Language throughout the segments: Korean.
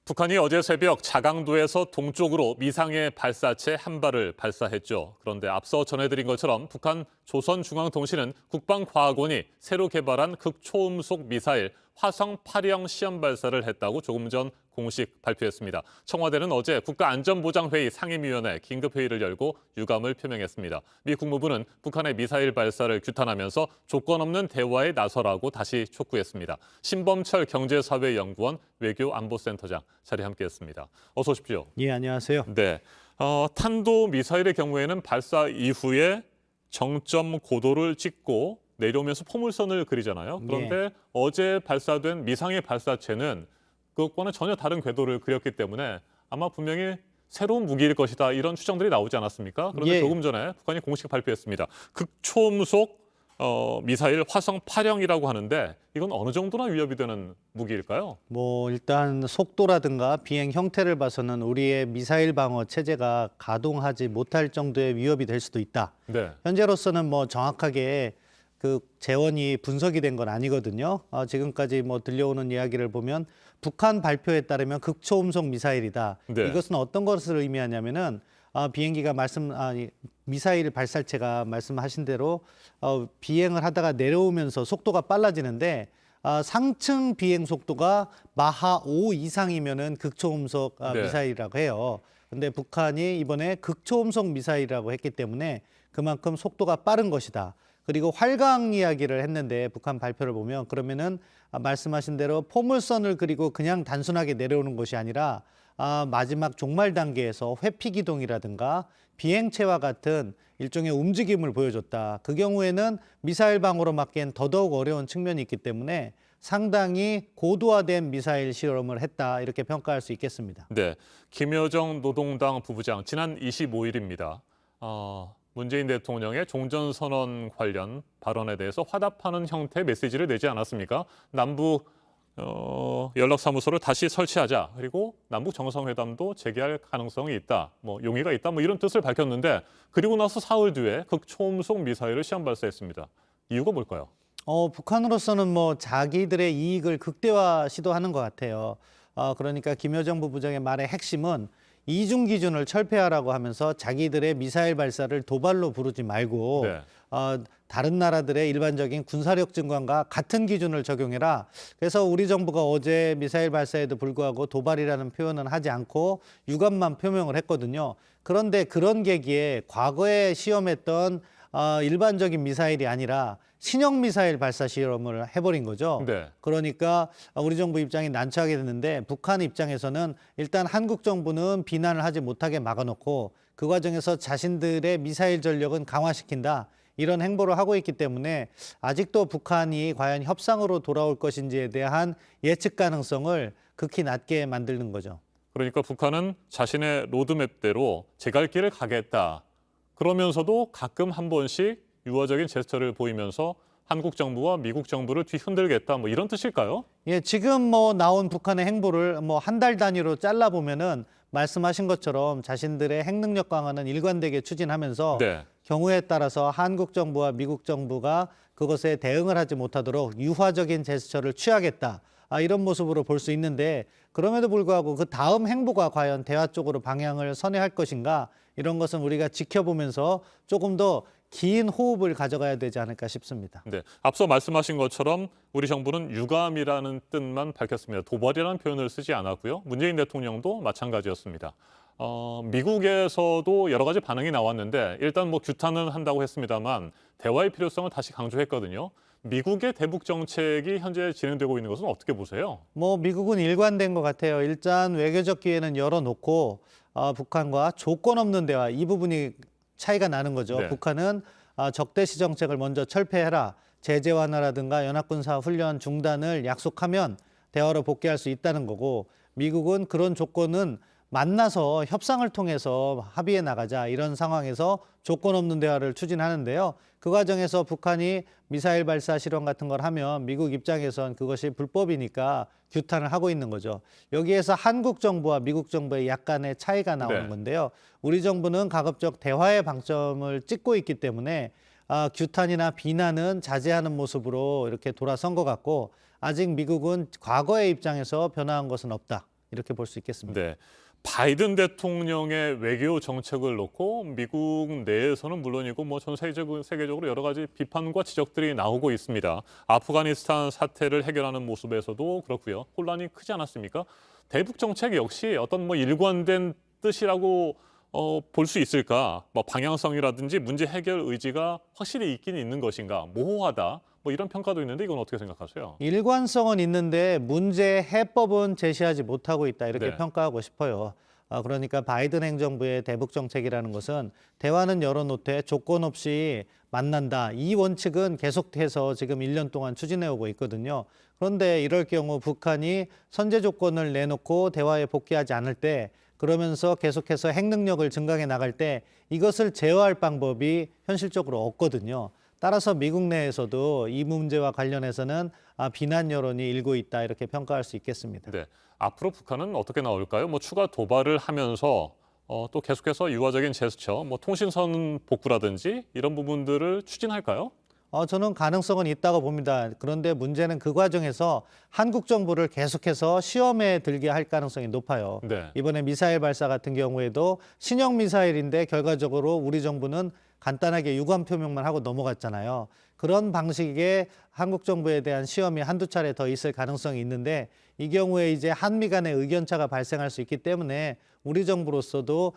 북한이 어제 새벽 자강도에서 동쪽으로 미상의 발사체 한 발을 발사했죠. 그런데 앞서 전해드린 것처럼 북한 조선중앙통신은 국방과학원이 새로 개발한 극초음속 미사일 화성 8형 시험 발사를 했다고 조금 전 공식 발표했습니다. 청와대는 어제 국가안전보장회의 상임위원회 긴급회의를 열고 유감을 표명했습니다. 미 국무부는 북한의 미사일 발사를 규탄하면서 조건 없는 대화에 나서라고 다시 촉구했습니다. 신범철 경제사회연구원 외교안보센터장 자리 함께했습니다. 어서 오십시오. 예, 안녕하세요. 네, 탄도미사일의 경우에는 발사 이후에 정점 고도를 찍고 내려오면서 포물선을 그리잖아요. 그런데 어제 발사된 미상의 발사체는 그것과는 전혀 다른 궤도를 그렸기 때문에 아마 분명히 새로운 무기일 것이다 이런 추정들이 나오지 않았습니까? 그런데 조금 전에 북한이 공식 발표했습니다. 극초음속 미사일 화성 8형이라고 하는데 이건 어느 정도나 위협이 되는 무기일까요? 일단 속도라든가 비행 형태를 봐서는 우리의 미사일 방어 체제가 가동하지 못할 정도의 위협이 될 수도 있다. 네. 현재로서는 정확하게 그 재원이 분석이 된 건 아니거든요. 지금까지 들려오는 이야기를 보면 북한 발표에 따르면 극초음속 미사일이다. 네. 이것은 어떤 것을 의미하냐면은 비행기가 미사일 발사체가 말씀하신 대로 비행을 하다가 내려오면서 속도가 빨라지는데 상층 비행 속도가 마하 5 이상이면은 극초음속 네. 미사일이라고 해요. 근데 북한이 이번에 극초음속 미사일이라고 했기 때문에 그만큼 속도가 빠른 것이다. 그리고 활강 이야기를 했는데 북한 발표를 보면 그러면은 말씀하신 대로 포물선을 그리고 그냥 단순하게 내려오는 것이 아니라 마지막 종말 단계에서 회피 기동이라든가 비행체와 같은 일종의 움직임을 보여줬다. 그 경우에는 미사일 방어로 막기엔 더더욱 어려운 측면이 있기 때문에 상당히 고도화된 미사일 실험을 했다. 이렇게 평가할 수 있겠습니다. 네, 김여정 노동당 부부장 지난 25일입니다. 문재인 대통령의 종전선언 관련 발언에 대해서 화답하는 형태의 메시지를 내지 않았습니까? 남북 연락사무소를 다시 설치하자. 그리고 남북 정상회담도 재개할 가능성이 있다. 용의가 있다. 이런 뜻을 밝혔는데 그리고 나서 사흘 뒤에 극초음속 미사일을 시험 발사했습니다. 이유가 뭘까요? 북한으로서는 자기들의 이익을 극대화 시도하는 것 같아요. 그러니까 김여정 부부장의 말의 핵심은 이중 기준을 철폐하라고 하면서 자기들의 미사일 발사를 도발로 부르지 말고 네. 다른 나라들의 일반적인 군사력 증강과 같은 기준을 적용해라. 그래서 우리 정부가 어제 미사일 발사에도 불구하고 도발이라는 표현은 하지 않고 유감만 표명을 했거든요. 그런데 그런 계기에 과거에 시험했던 일반적인 미사일이 아니라 신형 미사일 발사 실험을 해버린 거죠. 네. 그러니까 우리 정부 입장이 난처하게 됐는데 북한 입장에서는 일단 한국 정부는 비난을 하지 못하게 막아놓고 그 과정에서 자신들의 미사일 전력은 강화시킨다. 이런 행보를 하고 있기 때문에 아직도 북한이 과연 협상으로 돌아올 것인지에 대한 예측 가능성을 극히 낮게 만드는 거죠. 그러니까 북한은 자신의 로드맵대로 제 갈 길을 가겠다. 그러면서도 가끔 한 번씩 유화적인 제스처를 보이면서 한국 정부와 미국 정부를 뒤흔들겠다. 이런 뜻일까요? 예, 지금 나온 북한의 행보를 한 달 단위로 잘라보면은 말씀하신 것처럼 자신들의 핵 능력 강화는 일관되게 추진하면서 네. 경우에 따라서 한국 정부와 미국 정부가 그것에 대응을 하지 못하도록 유화적인 제스처를 취하겠다. 이런 모습으로 볼 수 있는데 그럼에도 불구하고 그 다음 행보가 과연 대화 쪽으로 방향을 선회할 것인가 이런 것은 우리가 지켜보면서 조금 더 긴 호흡을 가져가야 되지 않을까 싶습니다. 네, 앞서 말씀하신 것처럼 우리 정부는 유감이라는 뜻만 밝혔습니다. 도발이라는 표현을 쓰지 않았고요. 문재인 대통령도 마찬가지였습니다. 미국에서도 여러 가지 반응이 나왔는데 일단 규탄은 한다고 했습니다만 대화의 필요성을 다시 강조했거든요. 미국의 대북 정책이 현재 진행되고 있는 것은 어떻게 보세요? 미국은 일관된 것 같아요. 일단 외교적 기회는 열어놓고 북한과 조건 없는 대화 이 부분이 차이가 나는 거죠. 네. 북한은 적대시 정책을 먼저 철폐해라. 제재 완화라든가 연합군사 훈련 중단을 약속하면 대화로 복귀할 수 있다는 거고 미국은 그런 조건은 만나서 협상을 통해서 합의해 나가자 이런 상황에서 조건 없는 대화를 추진하는데요. 그 과정에서 북한이 미사일 발사 실험 같은 걸 하면 미국 입장에선 그것이 불법이니까 규탄을 하고 있는 거죠. 여기에서 한국 정부와 미국 정부의 약간의 차이가 나오는 건데요. 우리 정부는 가급적 대화의 방점을 찍고 있기 때문에 규탄이나 비난은 자제하는 모습으로 이렇게 돌아선 것 같고 아직 미국은 과거의 입장에서 변화한 것은 없다. 이렇게 볼 수 있겠습니다. 네. 바이든 대통령의 외교 정책을 놓고 미국 내에서는 물론이고 뭐 전 세계적으로 여러 가지 비판과 지적들이 나오고 있습니다. 아프가니스탄 사태를 해결하는 모습에서도 그렇고요. 혼란이 크지 않았습니까? 대북 정책 역시 어떤 뭐 일관된 뜻이라고 볼 수 있을까? 뭐 방향성이라든지 문제 해결 의지가 확실히 있긴 있는 것인가? 모호하다. 뭐 이런 평가도 있는데 이건 어떻게 생각하세요? 일관성은 있는데 문제 해법은 제시하지 못하고 있다 이렇게 네. 평가하고 싶어요. 그러니까 바이든 행정부의 대북 정책이라는 것은 대화는 열어놓되 조건 없이 만난다. 이 원칙은 계속해서 지금 1년 동안 추진해 오고 있거든요. 그런데 이럴 경우 북한이 선제 조건을 내놓고 대화에 복귀하지 않을 때 그러면서 계속해서 핵 능력을 증강해 나갈 때 이것을 제어할 방법이 현실적으로 없거든요. 따라서 미국 내에서도 이 문제와 관련해서는 비난 여론이 일고 있다 이렇게 평가할 수 있겠습니다. 네. 앞으로 북한은 어떻게 나올까요? 뭐 추가 도발을 하면서 또 계속해서 유화적인 제스처, 뭐 통신선 복구라든지 이런 부분들을 추진할까요? 저는 가능성은 있다고 봅니다. 그런데 문제는 그 과정에서 한국 정부를 계속해서 시험에 들게 할 가능성이 높아요. 네. 이번에 미사일 발사 같은 경우에도 신형 미사일인데 결과적으로 우리 정부는 간단하게 유감 표명만 하고 넘어갔잖아요. 그런 방식의 한국 정부에 대한 시험이 한두 차례 더 있을 가능성이 있는데 이 경우에 이제 한미 간의 의견차가 발생할 수 있기 때문에 우리 정부로서도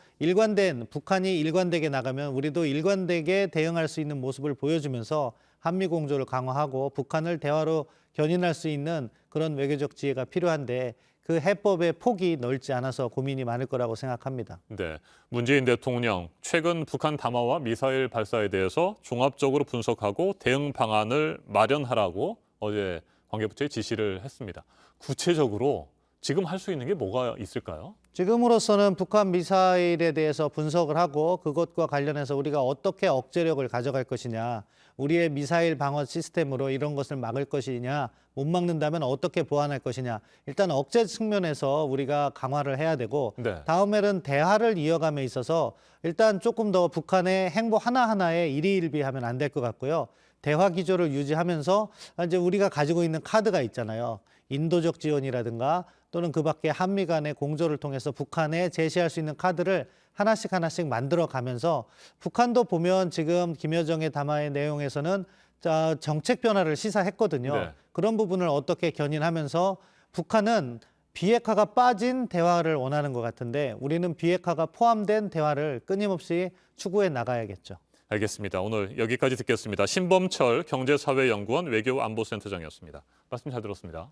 북한이 일관되게 나가면 우리도 일관되게 대응할 수 있는 모습을 보여주면서 한미 공조를 강화하고 북한을 대화로 견인할 수 있는 그런 외교적 지혜가 필요한데 그 해법의 폭이 넓지 않아서 고민이 많을 거라고 생각합니다. 네. 문재인 대통령 최근 북한 담화와 미사일 발사에 대해서 종합적으로 분석하고 대응 방안을 마련하라고 어제 관계부처에 지시를 했습니다. 구체적으로 지금 할 수 있는 게 뭐가 있을까요? 지금으로서는 북한 미사일에 대해서 분석을 하고 그것과 관련해서 우리가 어떻게 억제력을 가져갈 것이냐, 우리의 미사일 방어 시스템으로 이런 것을 막을 것이냐, 못 막는다면 어떻게 보완할 것이냐. 일단 억제 측면에서 우리가 강화를 해야 되고 네. 다음에는 대화를 이어감에 있어서 일단 조금 더 북한의 행보 하나하나에 일희일비하면 안 될 것 같고요. 대화 기조를 유지하면서 이제 우리가 가지고 있는 카드가 있잖아요. 인도적 지원이라든가 또는 그 밖에 한미 간의 공조를 통해서 북한에 제시할 수 있는 카드를 하나씩 만들어 가면서 북한도 보면 지금 김여정의 담화의 내용에서는 정책 변화를 시사했거든요. 네. 그런 부분을 어떻게 견인하면서 북한은 비핵화가 빠진 대화를 원하는 것 같은데 우리는 비핵화가 포함된 대화를 끊임없이 추구해 나가야겠죠. 알겠습니다. 오늘 여기까지 듣겠습니다. 신범철 경제사회연구원 외교안보센터장이었습니다. 말씀 잘 들었습니다.